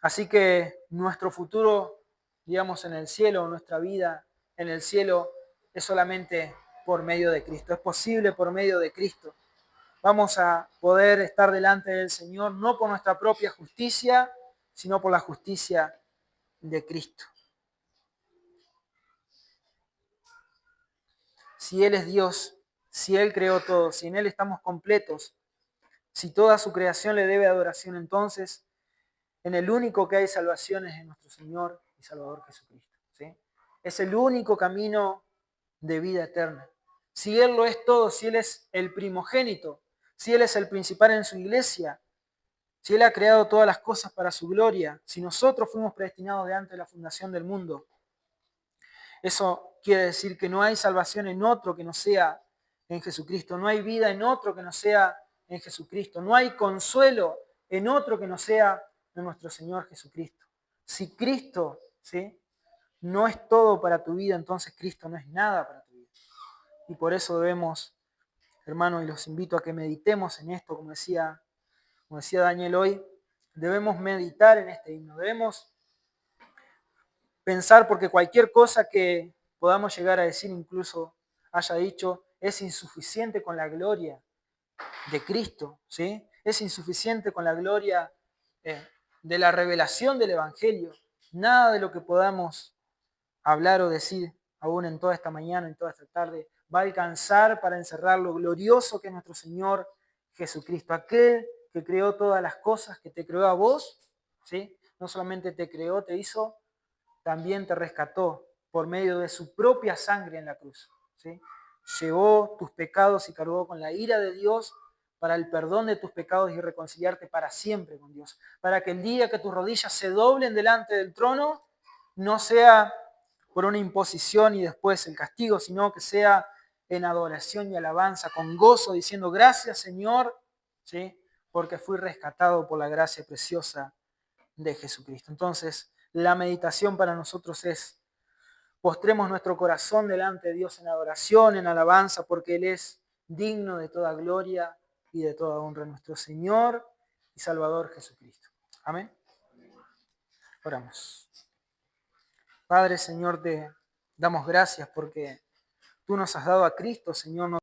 Así que nuestro futuro, digamos, en el cielo, nuestra vida en el cielo, es solamente por medio de Cristo. Es posible por medio de Cristo. Vamos a poder estar delante del Señor no por nuestra propia justicia, sino por la justicia de Cristo. Si Él es Dios, si Él creó todo, si en Él estamos completos, si toda su creación le debe adoración, entonces en el único que hay salvación es en nuestro Señor y Salvador Jesucristo, ¿sí? Es el único camino de vida eterna. Si Él lo es todo, si Él es el primogénito, si Él es el principal en su iglesia, si Él ha creado todas las cosas para su gloria, si nosotros fuimos predestinados de antes de la fundación del mundo, eso quiere decir que no hay salvación en otro que no sea en Jesucristo, no hay vida en otro que no sea en Jesucristo, no hay consuelo en otro que no sea en nuestro Señor Jesucristo. Si Cristo, ¿sí?, no es todo para tu vida, entonces Cristo no es nada para tu vida. Y por eso debemos, hermanos, y los invito a que meditemos en esto, como decía Daniel hoy, debemos meditar en este himno, debemos pensar, porque cualquier cosa que podamos llegar a decir, incluso haya dicho, es insuficiente con la gloria de Cristo, ¿sí? Es insuficiente con la gloria de la revelación del Evangelio. Nada de lo que podamos hablar o decir, aún en toda esta mañana, en toda esta tarde, va a alcanzar para encerrar lo glorioso que es nuestro Señor Jesucristo, aquel que creó todas las cosas, que te creó a vos, ¿sí? No solamente te creó, te hizo, también te rescató por medio de su propia sangre en la cruz, ¿sí? Llevó tus pecados y cargó con la ira de Dios para el perdón de tus pecados y reconciliarte para siempre con Dios. Para que el día que tus rodillas se doblen delante del trono, no sea por una imposición y después el castigo, sino que sea en adoración y alabanza, con gozo, diciendo gracias Señor, ¿sí?, porque fui rescatado por la gracia preciosa de Jesucristo. Entonces, la meditación para nosotros es: postremos nuestro corazón delante de Dios en adoración, en alabanza, porque Él es digno de toda gloria y de toda honra, nuestro Señor y Salvador Jesucristo. Amén. Oramos. Padre, Señor, te damos gracias porque tú nos has dado a Cristo, Señor.